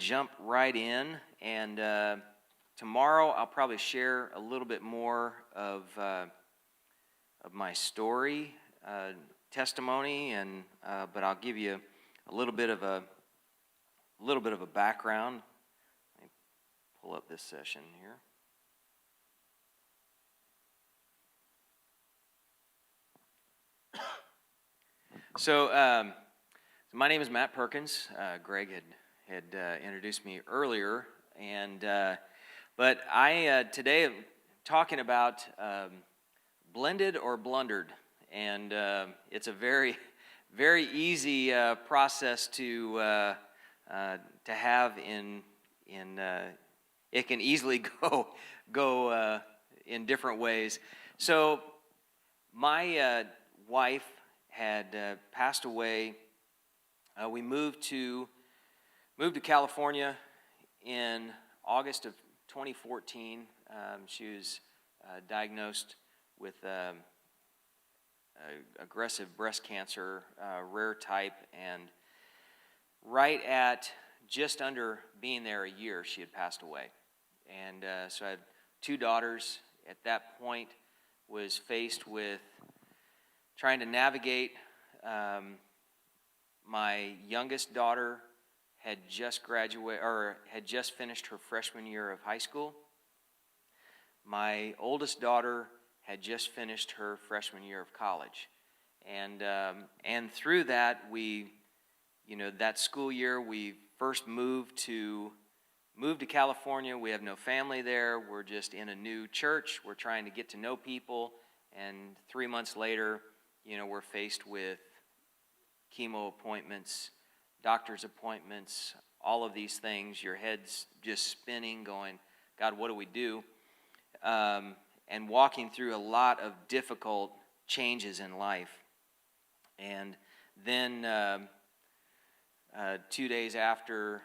jump right in, and tomorrow I'll probably share a little bit more of my story, testimony, and but I'll give you a little bit of a background. Let me pull up this session here. So my name is Matt Perkins. Greg had introduced me earlier, and but I today am talking about blended or blundered, and it's a very easy process to have in it can easily go in different ways. So my wife had passed away. We moved to California in August of 2014. She was diagnosed with aggressive breast cancer, rare type, and right at just under being there a year, she had passed away. And so I had 2 daughters. At that point, was faced with trying to navigate. My youngest daughter had just finished her freshman year of high school. My oldest daughter had just finished her freshman year of college, and through that, that school year, we first moved to California. We have no family there. We're just in a new church. We're trying to get to know people, and 3 months later, we're faced with chemo appointments, doctor's appointments, all of these things. Your head's just spinning, going, God, what do we do? And walking through a lot of difficult changes in life. And then 2 days after,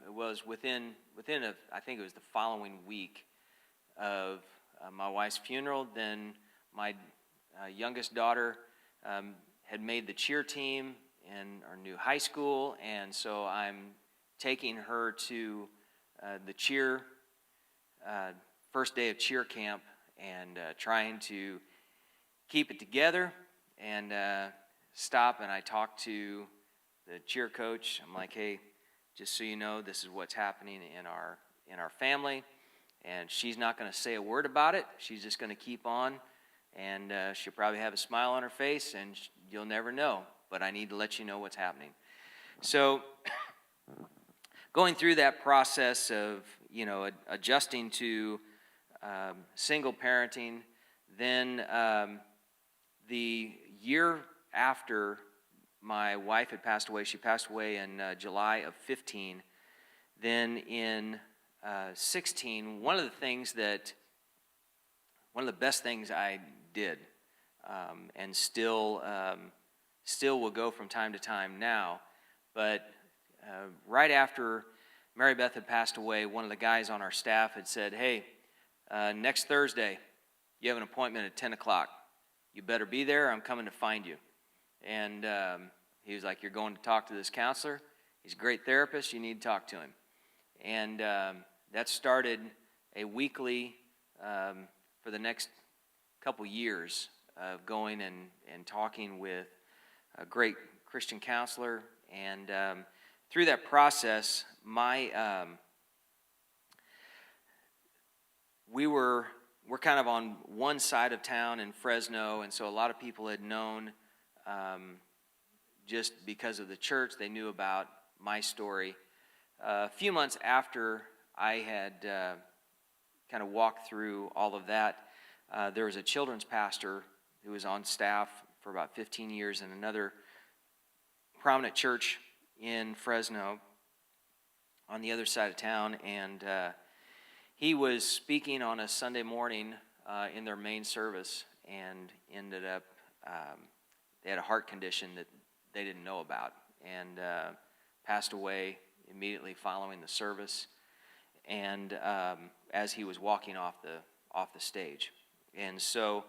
it was within I think it was the following week of my wife's funeral, then my youngest daughter had made the cheer team in our new high school, and so I'm taking her to the cheer first day of cheer camp and trying to keep it together and stop, and I talked to the cheer coach. I'm like, hey, just so you know, this is what's happening in our family, and she's not going to say a word about it. She's just going to keep on, and she'll probably have a smile on her face, and you'll never know, but I need to let you know what's happening. So going through that process of adjusting to single parenting, then the year after my wife had passed away, she passed away in July of 15. Then in 16, one of the best things I did, and still will go from time to time now, but right after Mary Beth had passed away, one of the guys on our staff had said, hey, next Thursday, you have an appointment at 10 o'clock. You better be there. I'm coming to find you. And he was like, you're going to talk to this counselor. He's a great therapist. You need to talk to him. And that started a weekly, for the next couple years, of going and talking with a great Christian counselor. And through that process, we're kind of on one side of town in Fresno, and so a lot of people had known, just because of the church, they knew about my story. A few months after I had kind of walked through all of that, there was a children's pastor who was on staff for about 15 years in another prominent church in Fresno on the other side of town, and he was speaking on a Sunday morning in their main service, and ended up, they had a heart condition that they didn't know about, and passed away immediately following the service, and as he was walking off the stage. And so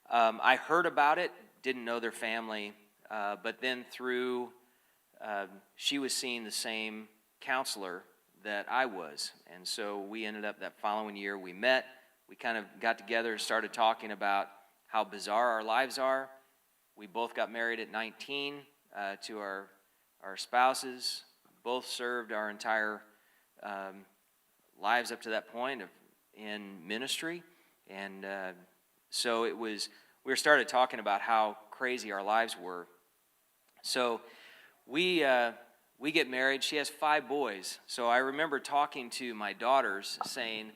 I heard about it, didn't know their family, but then through she was seeing the same counselor that I was. And so we ended up that following year, we met, we kind of got together and started talking about how bizarre our lives are. We both got married at 19 to our spouses, both served our entire lives up to that point in ministry. And so we started talking about how crazy our lives were. So we get married. She has 5 boys. So I remember talking to my daughters saying,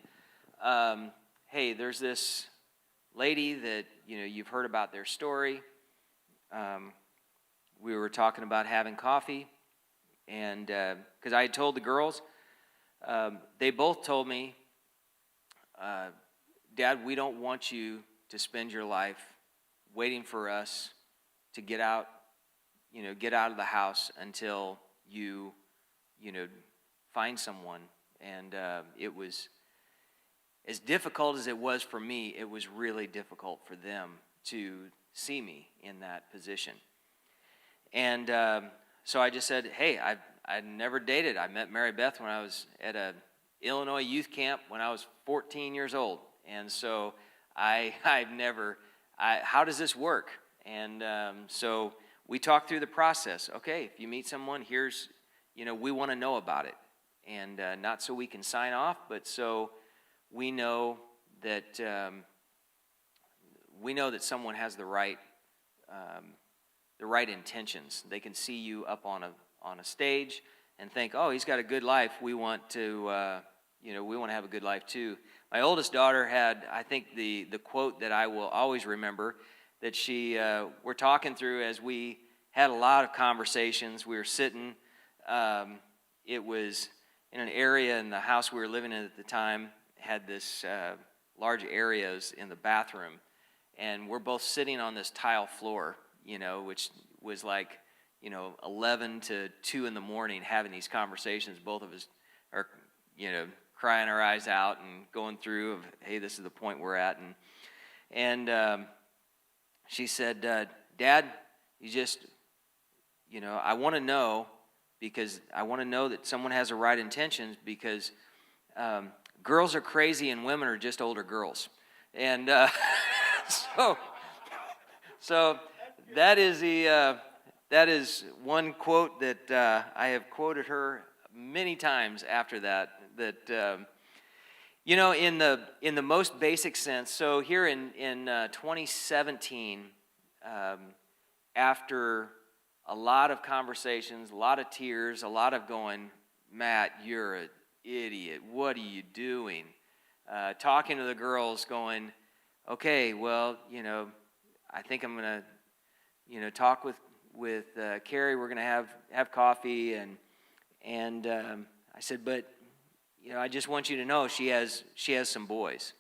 hey, there's this lady that, you've heard about their story. We were talking about having coffee. And because I had told the girls, they both told me, Dad, we don't want you to spend your life waiting for us to get out of the house until you find someone. And it was, as difficult as it was for me, it was really difficult for them to see me in that position. And so I just said, hey, I'd never dated. I met Mary Beth when I was at a Illinois youth camp when I was 14 years old. And so I've never, how does this work? And so we talked through the process. Okay, if you meet someone, here's, we want to know about it. And not so we can sign off, but so we know that someone has the right intentions. They can see you up on a stage and think, oh, he's got a good life. We want to, we want to have a good life too. My oldest daughter had, I think, the quote that I will always remember, that we're talking through as we had a lot of conversations. We were sitting, it was in an area in the house we were living in at the time, had this large areas in the bathroom, and we're both sitting on this tile floor, which was like, 11 to 2 in the morning having these conversations. Both of us are, crying our eyes out and going through of, hey, this is the point we're at. And she said, Dad, you just, I want to know, because I want to know that someone has the right intentions, because girls are crazy and women are just older girls. And so that is one quote that I have quoted her many times after that. That in the most basic sense. So here in 2017, after a lot of conversations, a lot of tears, a lot of going, Matt, you're an idiot. What are you doing? Talking to the girls, going, okay, well, I think I'm gonna, talk with Carrie. We're gonna have coffee, and I said, but I just want you to know she has some boys.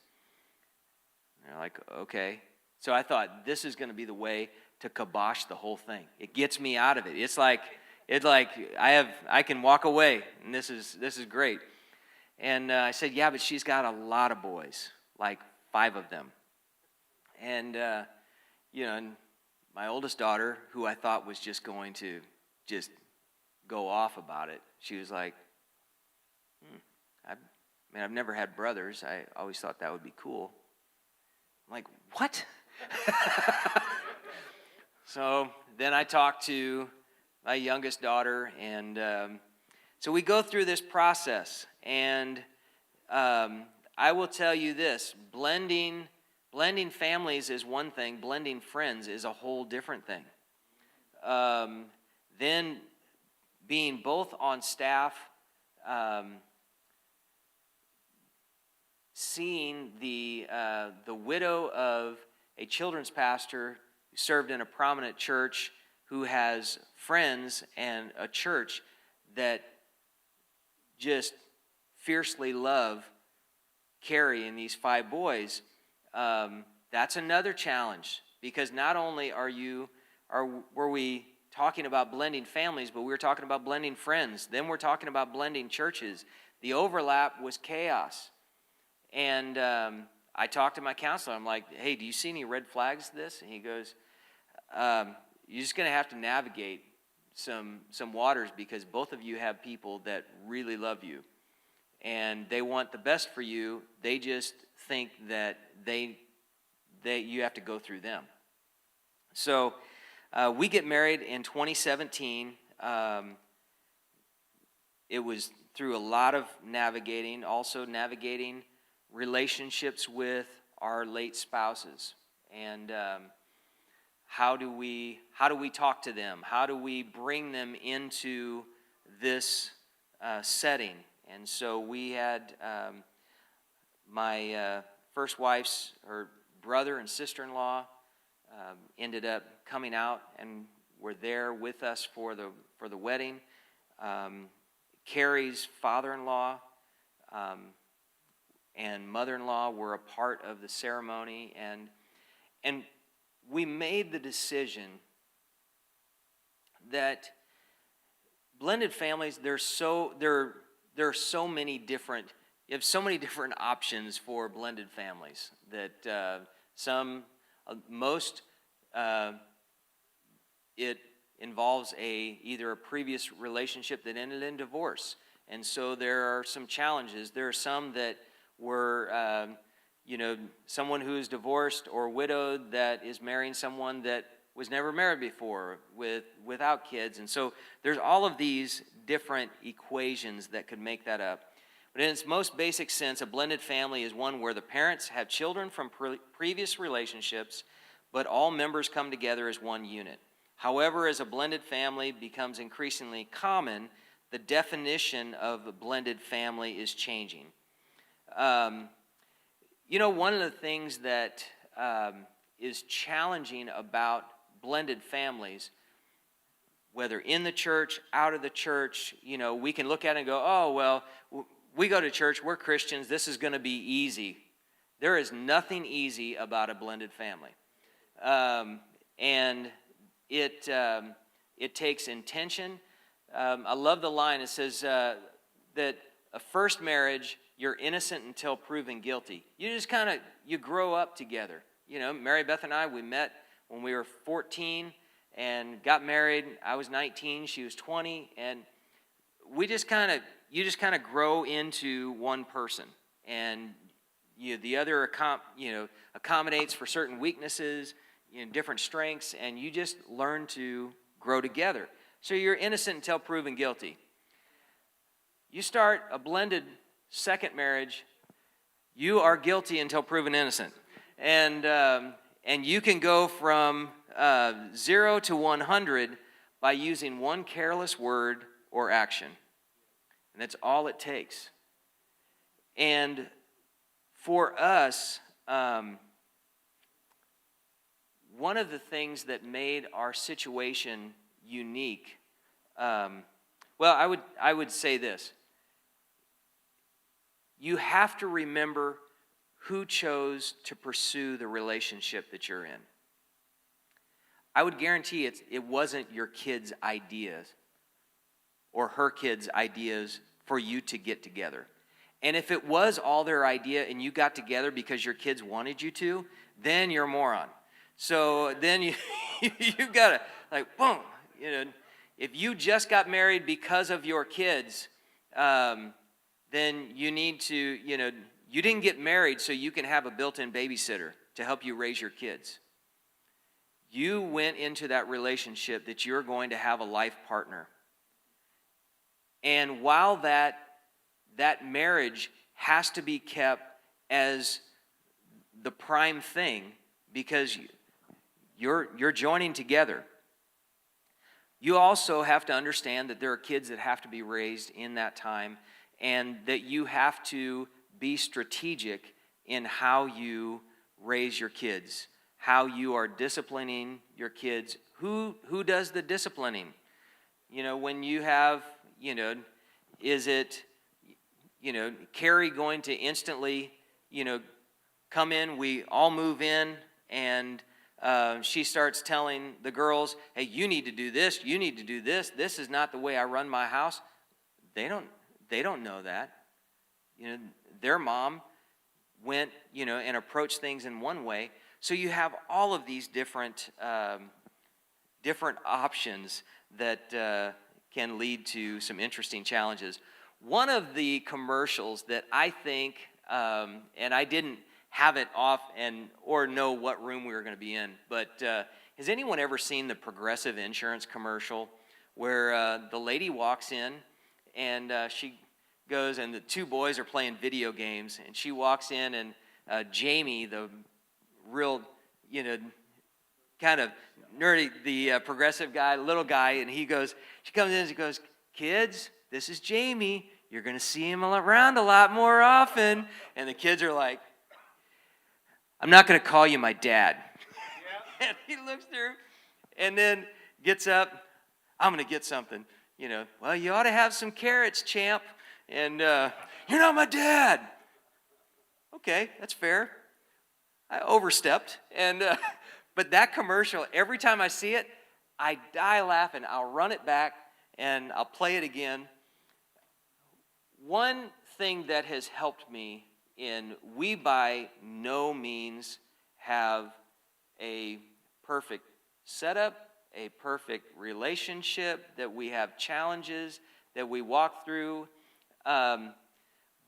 And they're like, okay. So I thought, this is going to be the way to kibosh the whole thing. It gets me out of it. It's like I can walk away, and this is great. And I said, yeah, but she's got a lot of boys, like 5 of them. And and my oldest daughter, who I thought was just going to just go off about it, she was like, I've never had brothers. I always thought that would be cool. I'm like, what? So then I talked to my youngest daughter, and so we go through this process. And I will tell you this, blending families is one thing, blending friends is a whole different thing. Then being both on staff, seeing the widow of a children's pastor who served in a prominent church, who has friends and a church that just fiercely love Carrie and these 5 boys, that's another challenge, because not only were we talking about blending families, but we were talking about blending friends. Then we're talking about blending churches. The overlap was chaos. And I talked to my counselor. I'm like, hey, do you see any red flags to this? And he goes, you're just going to have to navigate some waters, because both of you have people that really love you, and they want the best for you. They just think that you have to go through them. So we get married in 2017. It was through a lot of navigating, also navigating relationships with our late spouses, and how do we talk to them? How do we bring them into this setting? And so we had my first wife's, her brother and sister-in-law ended up coming out and were there with us for the wedding. Carrie's father-in-law and mother-in-law were a part of the ceremony, and we made the decision that blended families, there are so many different, you have so many different options for blended families that it involves either a previous relationship that ended in divorce, and so there are some challenges. There are some that were someone who is divorced or widowed that is marrying someone that was never married before without kids, and so there's all of these different equations that could make that up. But in its most basic sense, a blended family is one where the parents have children from previous relationships, but all members come together as one unit. However, as a blended family becomes increasingly common, the definition of a blended family is changing. One of the things that is challenging about blended families, whether in the church, out of the church, we can look at it and go, oh, well, we go to church, we're Christians, this is going to be easy. There is nothing easy about a blended family. And it takes intention. I love the line. It says that a first marriage, you're innocent until proven guilty. You just you grow up together. Mary Beth and I, we met when we were 14 and got married. I was 19, she was 20, and you just kind of grow into one person, and the other accommodates for certain weaknesses, different strengths, and you just learn to grow together. So you're innocent until proven guilty. You start a blended second marriage, you are guilty until proven innocent. And you can go from 0 to 100 by using one careless word or action. And that's all it takes. And for us, one of the things that made our situation unique, I would say this. You have to remember who chose to pursue the relationship that you're in. I would guarantee it wasn't your kid's ideas or her kid's ideas for you to get together. And if it was all their idea and you got together because your kids wanted you to, then you're a moron. So then you've got to, boom, if you just got married because of your kids, then you need to, you didn't get married so you can have a built-in babysitter to help you raise your kids. You went into that relationship that you're going to have a life partner. And while that marriage has to be kept as the prime thing, because you're joining together, you also have to understand that there are kids that have to be raised in that time, and that you have to be strategic in how you raise your kids, how you are disciplining your kids. Who does the disciplining? When you have, is it, Carrie going to instantly, come in, we all move in, and she starts telling the girls, hey, you need to do this, you need to do this, this is not the way I run my house. They don't know that. Their mom went, and approached things in one way. So you have all of these different options that can lead to some interesting challenges. One of the commercials that I think, and I didn't have it off or know what room we were going to be in, but has anyone ever seen the Progressive Insurance commercial where the lady walks in and she goes, and the two boys are playing video games, and she walks in, and Jamie, the real, kind of nerdy, the progressive guy, little guy, and she comes in and she goes, "Kids, this is Jamie. You're going to see him around a lot more often." And the kids are like, "I'm not going to call you my dad." Yeah. And he looks through and then gets up, "I'm going to get something. Well, you ought to have some carrots, champ. And you're not my dad." Okay, that's fair. I overstepped. And but that commercial, every time I see it, I die laughing. I'll run it back and I'll play it again. One thing that has helped me we by no means have a perfect setup, a perfect relationship, that we have challenges that we walk through.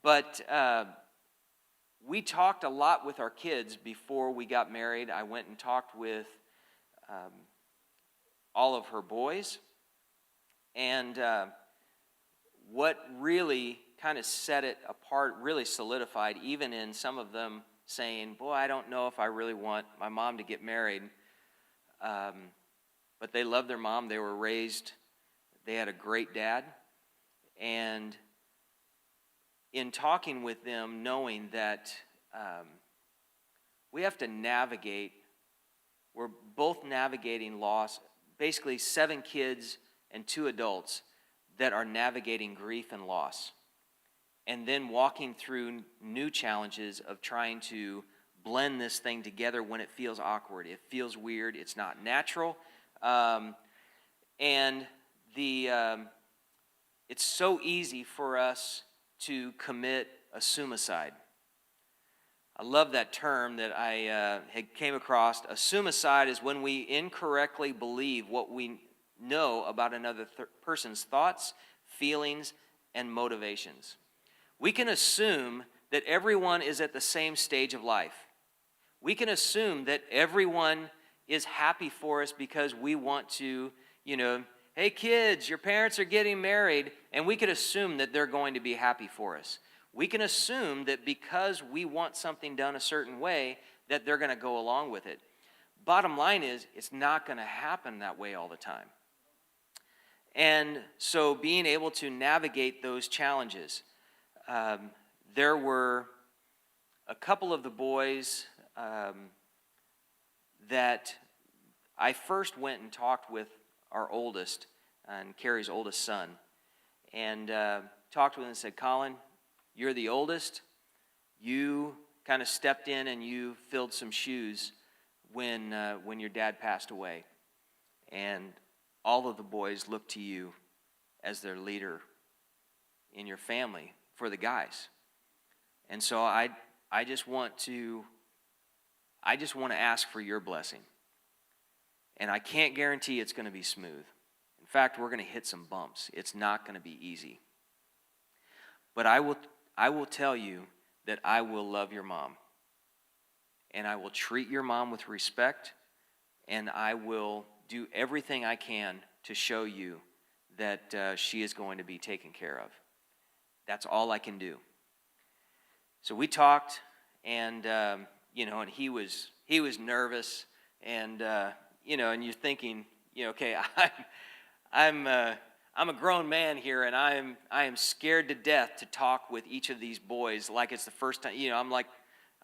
But we talked a lot with our kids before we got married. I went and talked with all of her boys. And what really kind of set it apart, really solidified, even in some of them saying, "Boy, I don't know if I really want my mom to get married." But they loved their mom. They were raised, they had a great dad. And in talking with them, knowing that we have to navigate, we're both navigating loss, basically 7 kids and 2 adults that are navigating grief and loss, and then walking through new challenges of trying to blend this thing together when it feels awkward, it feels weird, it's not natural, and it's so easy for us to commit assumicide. I love that term that I had came across. Assumicide is when we incorrectly believe what we know about another person's thoughts, feelings, and motivations. We can assume that everyone is at the same stage of life. We can assume that everyone is happy for us because we want to, "Hey kids, your parents are getting married," and we could assume that they're going to be happy for us. We can assume that because we want something done a certain way, that they're going to go along with it. Bottom line is, it's not going to happen that way all the time. And so being able to navigate those challenges, there were a couple of the boys that I first went and talked with our oldest, and Carrie's oldest son, and talked with him and said, "Colin, you're the oldest. You kind of stepped in and you filled some shoes when your dad passed away. And all of the boys look to you as their leader in your family for the guys. And so I just want to ask for your blessing. And I can't guarantee it's going to be smooth. In fact, we're going to hit some bumps. It's not going to be easy. But I will tell you that I will love your mom. And I will treat your mom with respect. And I will do everything I can to show you that she is going to be taken care of. That's all I can do." So we talked, and and he was nervous, and and you're thinking, okay, I'm a grown man here, and I am scared to death to talk with each of these boys like it's the first time.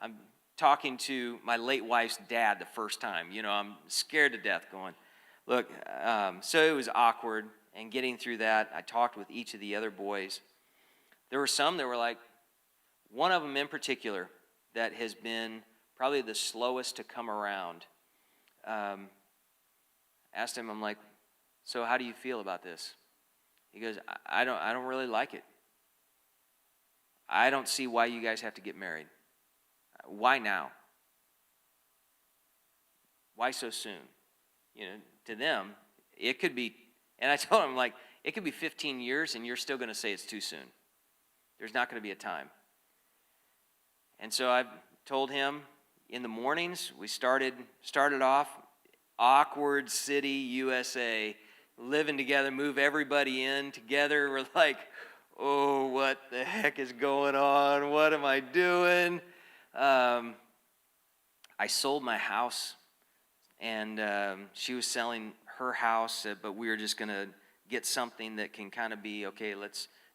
I'm talking to my late wife's dad the first time. I'm scared to death, going, look. So it was awkward, and getting through that, I talked with each of the other boys. There were some that were like, one of them in particular that has been probably the slowest to come around. Asked him, I'm like, "So how do you feel about this?" He goes, I don't really like it. I don't see why you guys have to get married. Why now? Why so soon? To them, it could be And I told him, like, it could be 15 years and you're still going to say it's too soon. There's not going to be a time. And so I told him in the mornings, we started off, awkward city, USA, living together, move everybody in together. We're like, oh, what the heck is going on? What am I doing? I sold my house, and she was selling her house, but we were just going to get something that can kind of be, okay,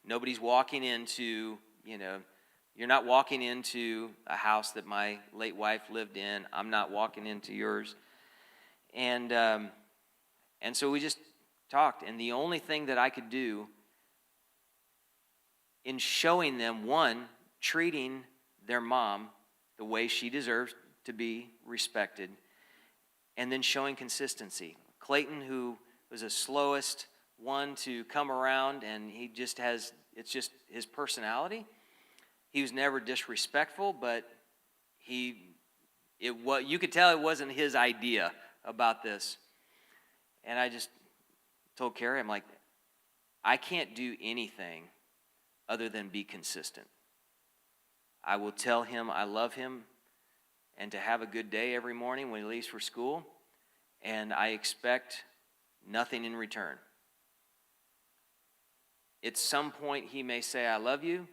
nobody's walking into, you're not walking into a house that my late wife lived in. I'm not walking into yours. And so we just talked, and the only thing that I could do in showing them, one, treating their mom the way she deserves to be respected, and then showing consistency. Clayton, who was the slowest one to come around, and it's just his personality. He was never disrespectful, but you could tell it wasn't his idea about this. And I just told Carrie, I'm like, I can't do anything other than be consistent. I will tell him I love him and to have a good day every morning when he leaves for school, and I expect nothing in return. At some point, he may say, I love you.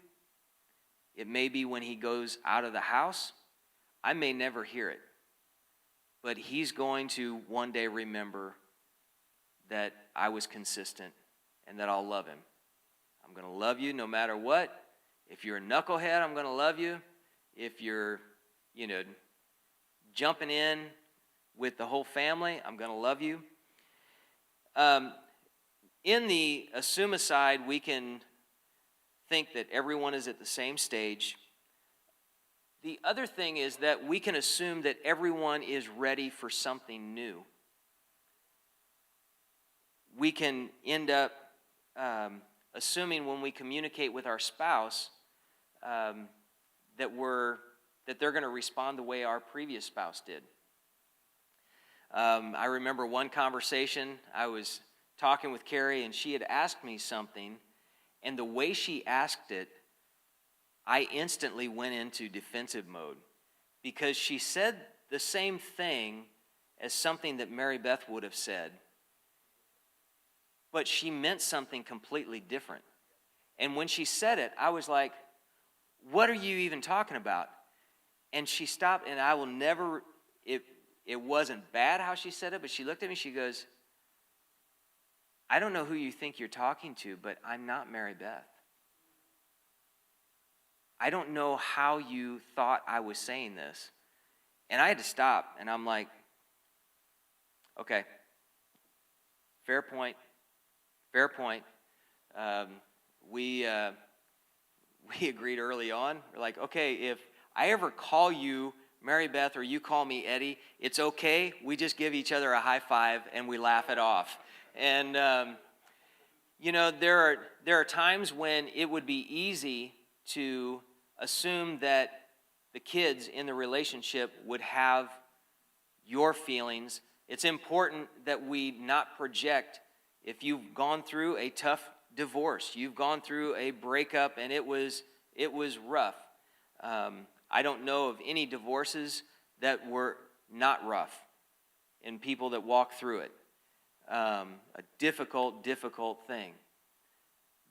It may be when he goes out of the house. I may never hear it. But he's going to one day remember that I was consistent and that I'll love him. I'm going to love you no matter what. If you're a knucklehead, I'm going to love you. If you're, jumping in with the whole family, I'm going to love you. In the Assumicide, we can think that everyone is at the same stage. The other thing is that we can assume that everyone is ready for something new. We can end up assuming when we communicate with our spouse that they're going to respond the way our previous spouse did. I remember one conversation, I was talking with Carrie, and she had asked me something, and the way she asked it, I instantly went into defensive mode because she said the same thing as something that Mary Beth would have said, but she meant something completely different. And when she said it, I was like, what are you even talking about? And she stopped, and I will never, it wasn't bad how she said it, but she looked at me, she goes, I don't know who you think you're talking to, but I'm not Mary Beth. I don't know how you thought I was saying this. And I had to stop, and I'm like, okay, fair point. We agreed early on. We're like, okay, if I ever call you Mary Beth or you call me Eddie, it's okay. We just give each other a high five and we laugh it off. And there are times when it would be easy to assume that the kids in the relationship would have your feelings. It's important that we not project. If you've gone through a tough divorce, you've gone through a breakup, and it was rough. I don't know of any divorces that were not rough and people that walked through it. A difficult thing.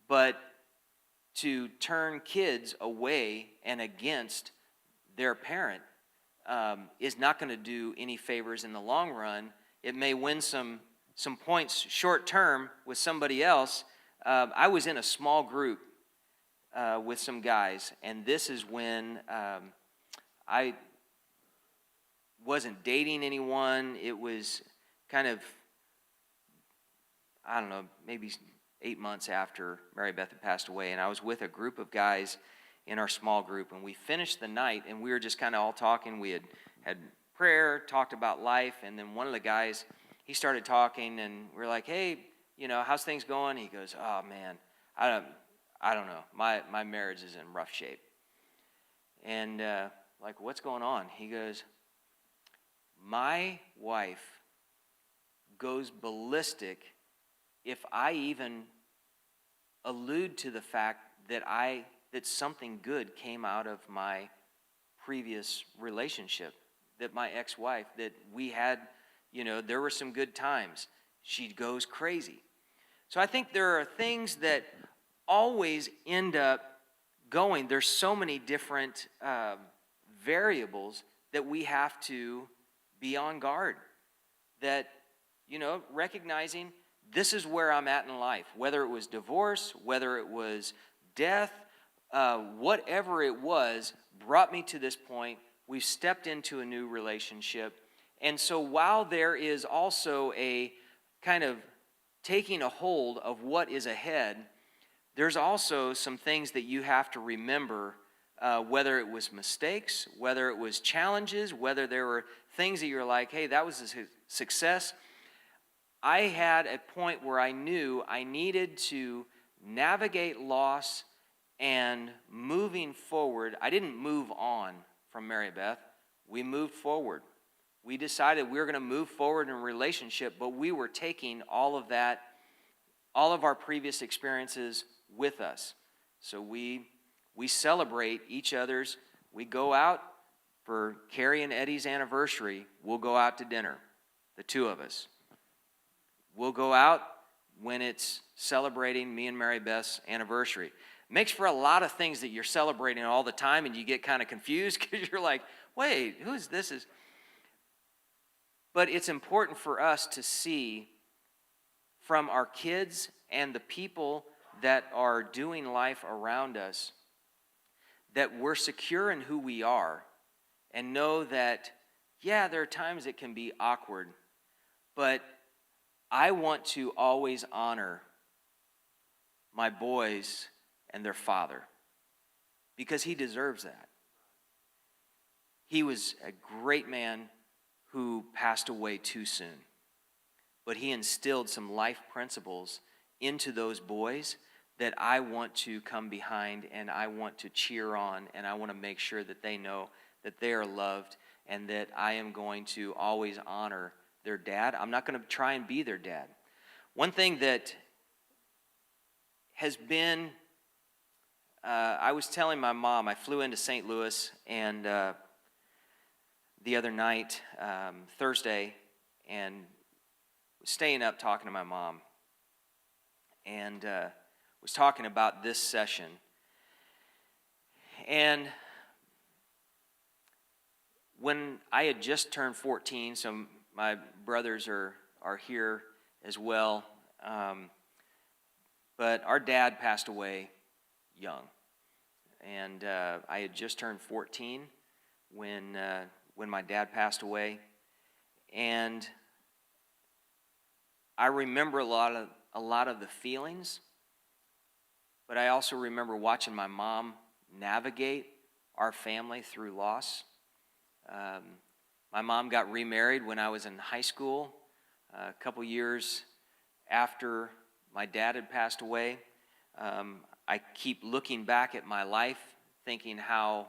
But to turn kids away and against their parent is not going to do any favors in the long run. It may win some points short term with somebody else. I was in a small group with some guys, and this is when I wasn't dating anyone. It was kind of, I don't know, maybe 8 months after Mary Beth had passed away, and I was with a group of guys in our small group, and we finished the night, and we were just kind of all talking. We had prayer, talked about life, and then one of the guys, he started talking, and we're like, hey, how's things going? He goes, oh, man, I don't know. My marriage is in rough shape. And like, what's going on? He goes, my wife goes ballistic if I even allude to the fact that something good came out of my previous relationship, that my ex-wife, that we had, there were some good times. She goes crazy. So I think there are things that always end up going. There's so many different variables that we have to be on guard. That, recognizing this is where I'm at in life, whether it was divorce, whether it was death, whatever it was, brought me to this point. We've stepped into a new relationship. And so while there is also a kind of taking a hold of what is ahead, there's also some things that you have to remember, whether it was mistakes, whether it was challenges, whether there were things that you're like, hey, that was a success. I had a point where I knew I needed to navigate loss and moving forward. I didn't move on from Mary Beth. We moved forward. We decided we were going to move forward in a relationship, but we were taking all of that, all of our previous experiences with us. So we celebrate each other's. We go out for Carrie and Eddie's anniversary. We'll go out to dinner, the two of us. We'll go out when it's celebrating me and Mary Beth's anniversary. Makes for a lot of things that you're celebrating all the time, and you get kind of confused because you're like, wait, who's this? But it's important for us to see from our kids and the people that are doing life around us that we're secure in who we are, and know that, yeah, there are times it can be awkward, but I want to always honor my boys and their father because he deserves that. He was a great man who passed away too soon, but he instilled some life principles into those boys that I want to come behind, and I want to cheer on, and I want to make sure that they know that they are loved and that I am going to always honor their dad. I'm not going to try and be their dad. One thing that has been, I was telling my mom, I flew into St. Louis and the other night, Thursday, and was staying up talking to my mom, and was talking about this session. And when I had just turned 14, so my brothers are here as well, but our dad passed away young, and I had just turned 14 when my dad passed away, and I remember a lot of the feelings, but I also remember watching my mom navigate our family through loss. My mom got remarried when I was in high school, a couple years after my dad had passed away. I keep looking back at my life, thinking how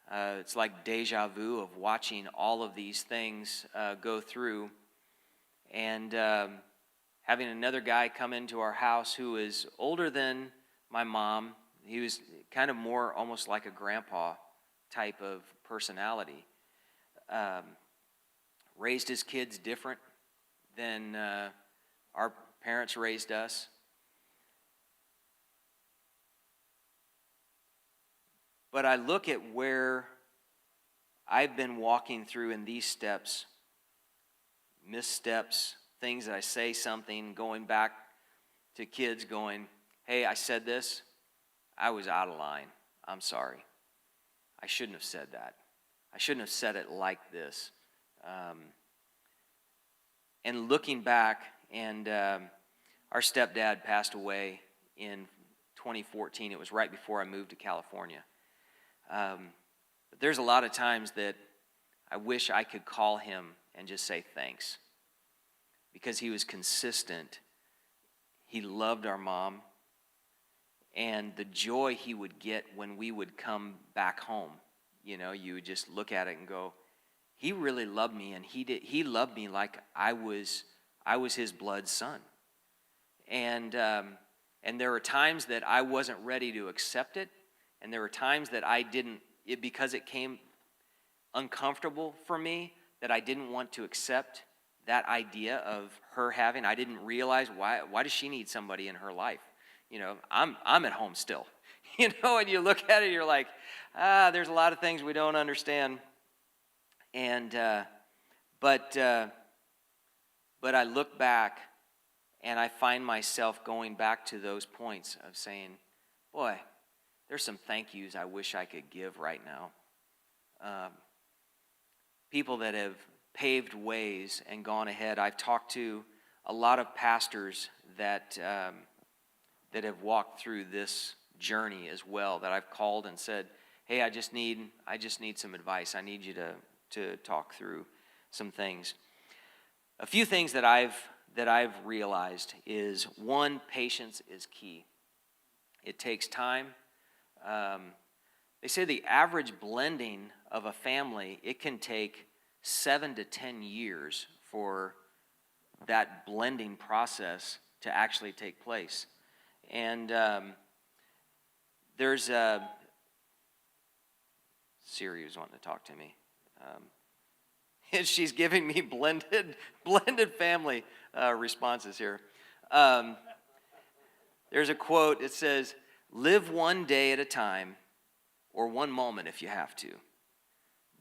it's like deja vu of watching all of these things go through. And having another guy come into our house who is older than my mom. He was kind of more almost like a grandpa type of personality. Raised his kids different than our parents raised us. But I look at where I've been walking through in these steps, missteps, things that I say something, going back to kids going, hey, I said this, I was out of line. I'm sorry. I shouldn't have said that. I shouldn't have said it like this. And looking back, and our stepdad passed away in 2014. It was right before I moved to California. But there's a lot of times that I wish I could call him and just say thanks, because he was consistent. He loved our mom, and the joy he would get when we would come back home. You know, you would just look at it and go, he really loved me, and he loved me like I was his blood son. And there were times that I wasn't ready to accept it, and there were times that I didn't, because it came uncomfortable for me, that I didn't want to accept that idea of her having. I didn't realize why does she need somebody in her life? I'm at home still. And you look at it, you're like, there's a lot of things we don't understand. And but I look back and I find myself going back to those points of saying, boy, there's some thank yous I wish I could give right now. People that have paved ways and gone ahead. I've talked to a lot of pastors that have walked through this journey as well, that I've called and said, hey, I just need some advice. I need you to talk through some things. A few things that I've realized is, one, patience is key. It takes time. They say the average blending of a family, it can take 7 to 10 years for that blending process to actually take place. And there's Siri was wanting to talk to me. She's giving me blended family responses here. There's a quote. It says, "Live one day at a time, or one moment if you have to.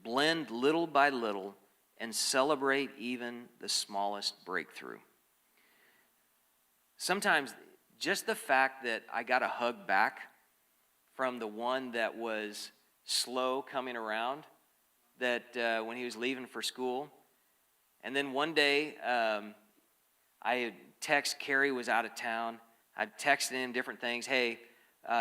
Blend little by little and celebrate even the smallest breakthrough." Sometimes just the fact that I got a hug back from the one that was slow coming around, that when he was leaving for school. And then one day, I had text, Carrie was out of town. I texted him different things. Hey,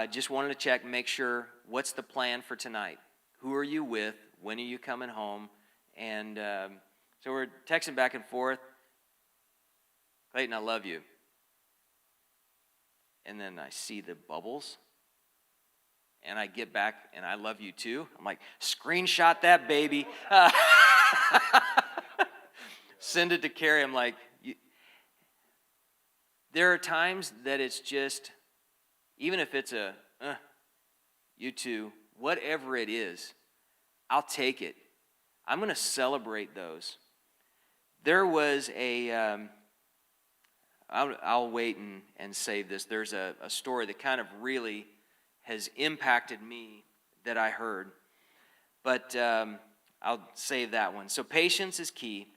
just wanted to check and make sure, what's the plan for tonight? Who are you with? When are you coming home? And so we're texting back and forth. Clayton, I love you. And then I see the bubbles. And I get back, and I love you too. I'm like, screenshot that, baby. Send it to Carrie. I'm like, there are times that it's just, even if it's you too, whatever it is, I'll take it. I'm going to celebrate those. There was I'll wait and save this. There's a story that kind of really has impacted me that I heard. But I'll save that one. So patience is key.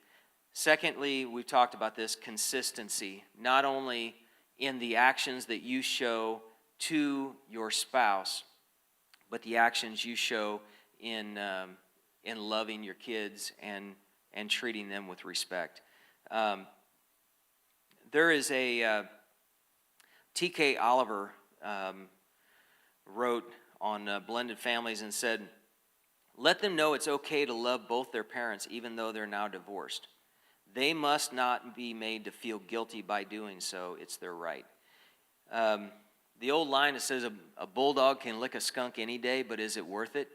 Secondly, we've talked about this, consistency. Not only in the actions that you show to your spouse, but the actions you show in loving your kids and treating them with respect. There is a T.K. Oliver wrote on blended families and said, "Let them know it's okay to love both their parents even though they're now divorced. They must not be made to feel guilty by doing so. It's their right." The old line that says a bulldog can lick a skunk any day, but is it worth it?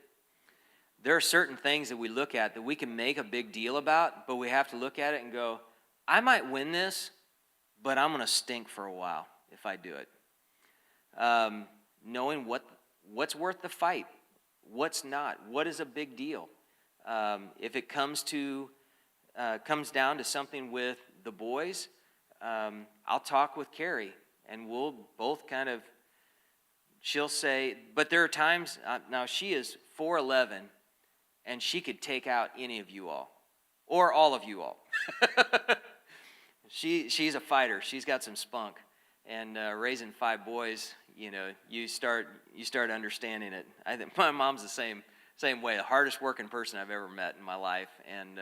There are certain things that we look at that we can make a big deal about, but we have to look at it and go, I might win this, but I'm going to stink for a while if I do it. Knowing what's worth the fight, what's not, what is a big deal. If it comes down to something with the boys, I'll talk with Carrie, and we'll both she'll say, but there are times, now she is 4'11", and she could take out any of you all, or all of you all. She's a fighter. She's got some spunk. And raising 5 boys, you start understanding it. I think my mom's the same way. The hardest working person I've ever met in my life. And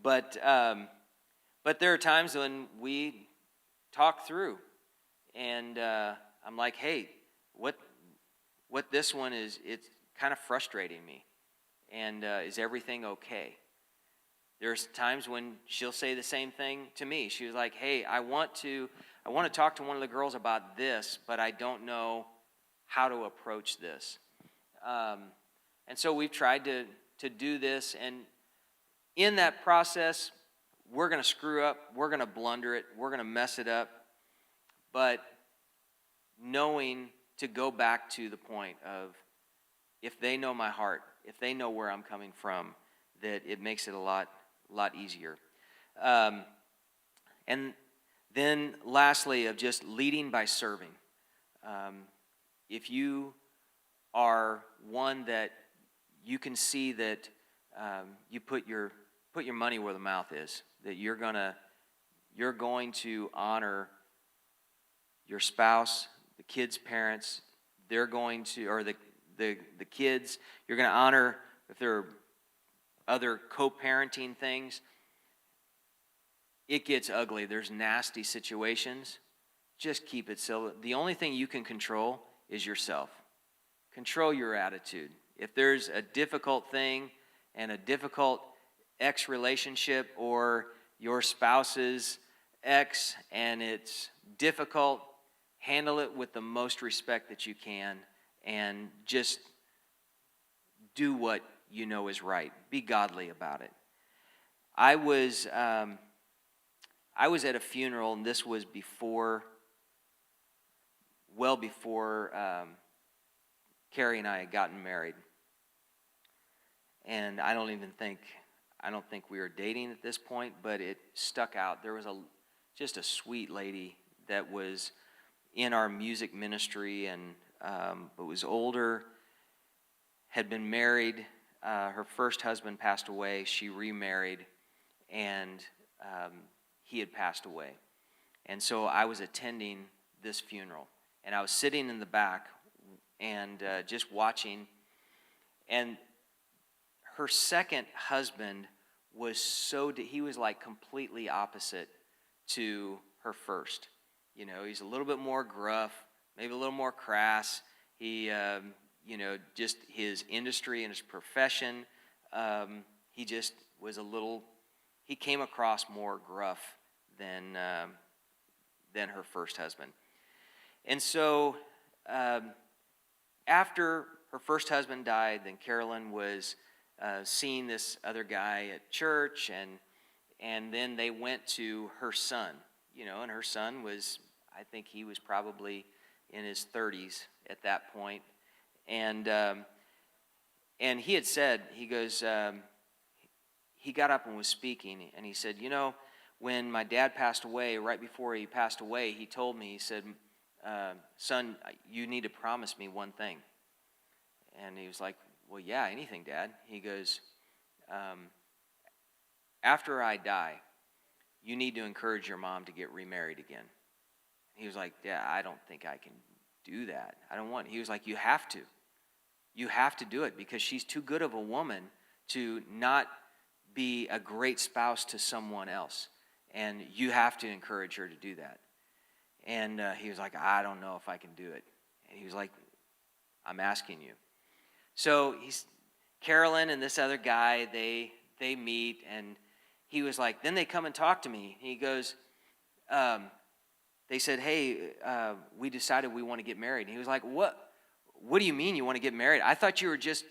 but there are times when we talk through, and I'm like, hey, what this one is, it's kind of frustrating me. And is everything okay? There's times when she'll say the same thing to me. She was like, hey, I want to talk to one of the girls about this, but I don't know how to approach this. And so we've tried to do this, and in that process, we're going to screw up, we're going to blunder it, we're going to mess it up. but knowing to go back to the point of, if they know my heart, if they know where I'm coming from, that it makes it a lot easier. And then lastly, of just leading by serving. If you are one that you can see that you put your money where the mouth is, that you're going to honor your spouse, the kids' parents, they're going to, or the kids, you're going to honor if there are other co-parenting things. It gets ugly. There's nasty situations. Just keep it civil. The only thing you can control is yourself. Control your attitude. If there's a difficult thing and a difficult ex relationship, or your spouse's ex and it's difficult, handle it with the most respect that you can, and just do what you know is right. Be godly about it. I was at a funeral, and this was well before Carrie and I had gotten married. And I don't think we were dating at this point, but it stuck out. There was just a sweet lady that was in our music ministry, and but was older, had been married. Her first husband passed away. She remarried, and he had passed away. And so I was attending this funeral, and I was sitting in the back and just watching. And her second husband was he was like completely opposite to her first. You know, he's a little bit more gruff, maybe a little more crass. He, just his industry and his profession, he just was he came across more gruff than her first husband. And so after her first husband died, then Carolyn was seeing this other guy at church, and then they went to her son, and her son was, I think he was probably in his 30s at that point. And he had said, he goes, he got up and was speaking, and he said, when my dad passed away, right before he passed away, he told me, he said, son, you need to promise me one thing. And he was like, well, yeah, anything, Dad. He goes, after I die, you need to encourage your mom to get remarried again. He was like, yeah, I don't think I can do that. I don't want. He was like, you have to. You have to do it, because she's too good of a woman to not be a great spouse to someone else. And you have to encourage her to do that. And he was like, I don't know if I can do it. And he was like, I'm asking you. So Carolyn and this other guy, they meet, and he was like, then they come and talk to me. He goes, they said, hey, we decided we want to get married. And he was like, what do you mean you want to get married? I thought you were just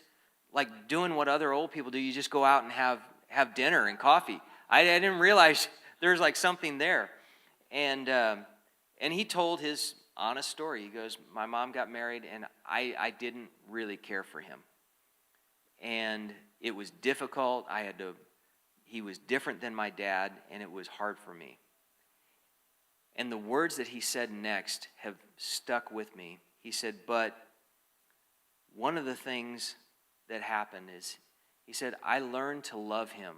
like doing what other old people do. You just go out and have dinner and coffee. I didn't realize there's like something there. And he told his honest story. He goes, my mom got married, and I didn't really care for him. And it was difficult. He was different than my dad, and it was hard for me. And the words that he said next have stuck with me. He said, but one of the things that happened is, he said, I learned to love him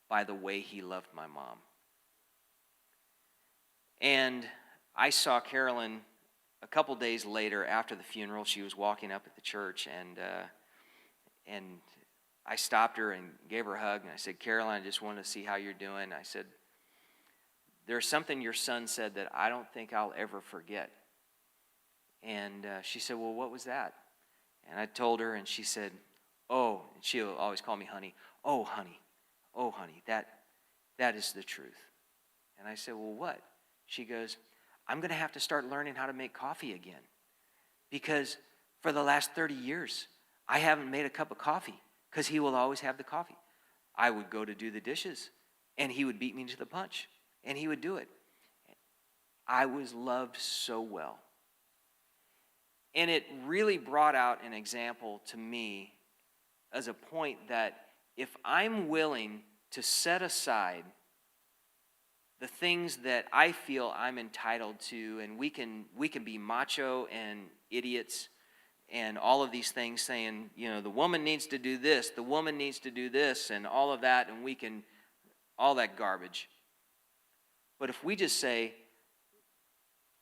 by the way he loved my mom. And I saw Carolyn a couple days later after the funeral. She was walking up at the church, and I stopped her and gave her a hug, and I said, Carolyn, I just wanted to see how you're doing. I said, there's something your son said that I don't think I'll ever forget. And she said, well, what was that? And I told her, and she said, oh, and she'll always call me honey. Oh, honey, that is the truth. And I said, well, what? She goes, I'm going to have to start learning how to make coffee again, because for the last 30 years, I haven't made a cup of coffee because he will always have the coffee. I would go to do the dishes, and he would beat me to the punch, and he would do it. I was loved so well. And it really brought out an example to me as a point that if I'm willing to set aside the things that I feel I'm entitled to, and we can be macho and idiots and all of these things saying, the woman needs to do this, the woman needs to do this, and all of that, and we can, all that garbage. But if we just say,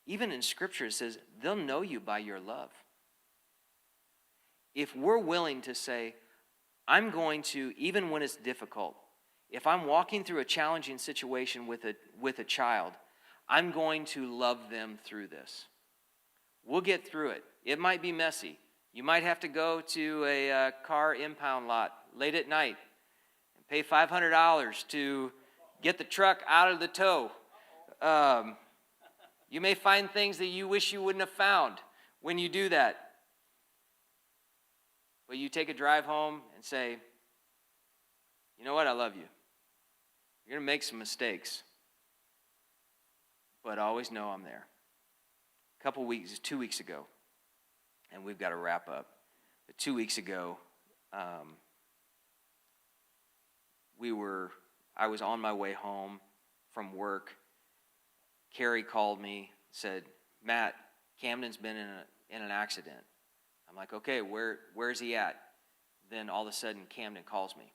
even in Scripture it says, they'll know you by your love. If we're willing to say, I'm going to, even when it's difficult, if I'm walking through a challenging situation with a child, I'm going to love them through this. We'll get through it. It might be messy. You might have to go to a car impound lot late at night and pay $500 to get the truck out of the tow. You may find things that you wish you wouldn't have found when you do that. But you take a drive home and say, you know what, I love you. You're going to make some mistakes, but always know I'm there. 2 weeks ago, and we've got to wrap up. But 2 weeks ago, I was on my way home from work. Carrie called me, said, Matt, Camden's been in an accident. I'm like, okay, where's he at? Then all of a sudden, Camden calls me.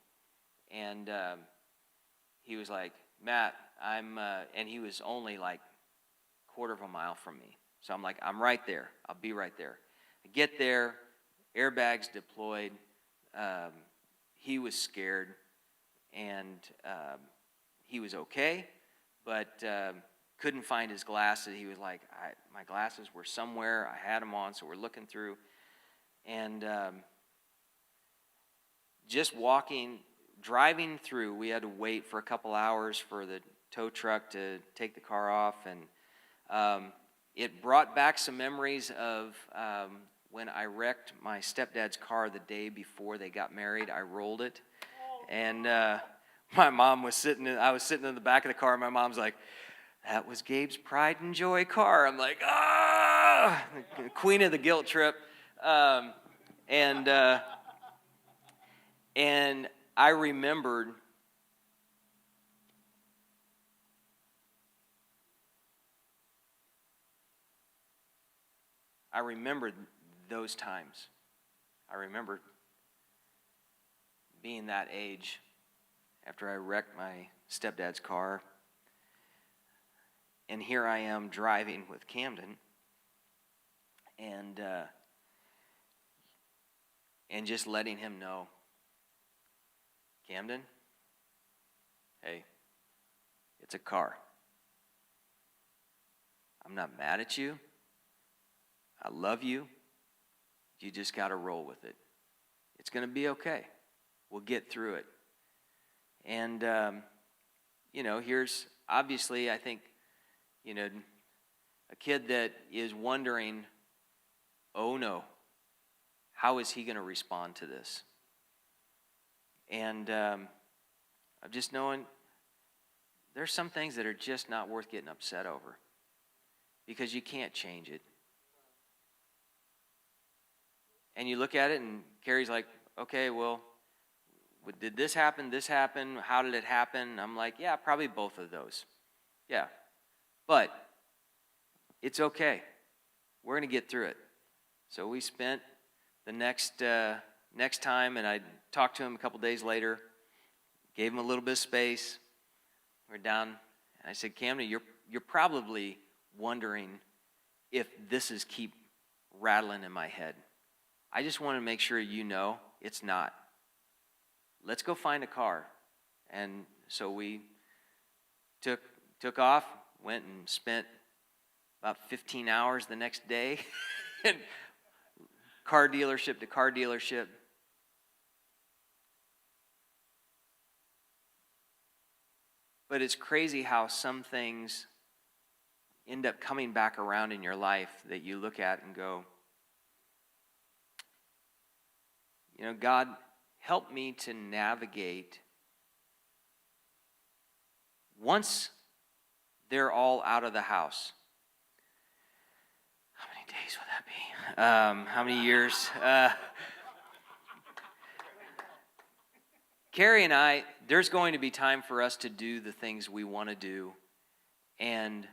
And he was like, Matt, and he was only like a quarter of a mile from me. So I'm like, I'm right there. I'll be right there. I get there, airbags deployed. He was scared, and he was okay, but couldn't find his glasses. He was like, my glasses were somewhere. I had them on, so we're looking through. And just driving through, we had to wait for a couple hours for the tow truck to take the car off. And it brought back some memories of when I wrecked my stepdad's car the day before they got married. I rolled it. And my mom was I was sitting in the back of the car, and my mom's like, that was Gabe's pride and joy car. I'm like, the queen of the guilt trip. And I remembered those times. I remembered being that age after I wrecked my stepdad's car. And here I am driving with Camden. And just letting him know, Camden, hey, it's a car. I'm not mad at you. I love you. You just got to roll with it. It's going to be okay. We'll get through it. And, here's obviously, I think, a kid that is wondering, oh no, how is he going to respond to this? And I'm just knowing there's some things that are just not worth getting upset over because you can't change it. And you look at it and Carrie's like, okay, well, did this happen? This happened? How did it happen? I'm like, yeah, probably both of those. Yeah. But it's okay. We're going to get through it. So we spent the next time, and I talked to him a couple days later, gave him a little bit of space. We're down, and I said, Camden, you're probably wondering if this is keep rattling in my head. I just want to make sure you know it's not. Let's go find a car. And so we took off, went and spent about 15 hours the next day, and car dealership to car dealership. But it's crazy how some things end up coming back around in your life that you look at and go, God, help me to navigate. Once they're all out of the house, days would that be? How many years? Carrie and I, there's going to be time for us to do the things we want to do, and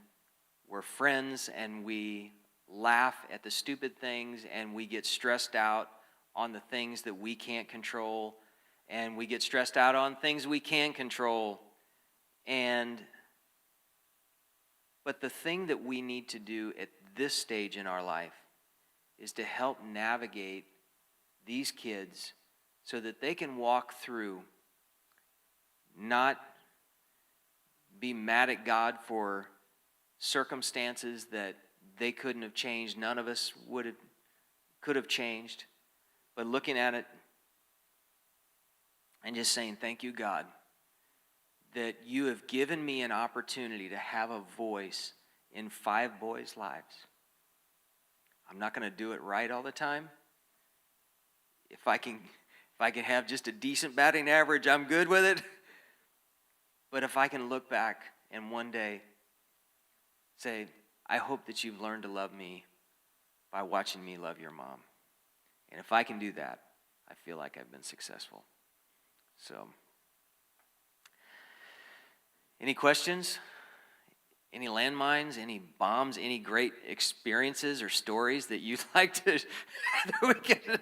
we're friends, and we laugh at the stupid things, and we get stressed out on the things that we can't control, and we get stressed out on things we can control. But the thing that we need to do at this stage in our life is to help navigate these kids so that they can walk through, not be mad at God for circumstances that they couldn't have changed, none of us could have changed, but looking at it and just saying, thank you, God, that you have given me an opportunity to have a voice in 5 boys' lives. I'm not going to do it right all the time. If I can have just a decent batting average, I'm good with it. But if I can look back and one day say, I hope that you've learned to love me by watching me love your mom. And if I can do that, I feel like I've been successful. So, any questions? Any landmines? Any bombs? Any great experiences or stories that you'd like to that we can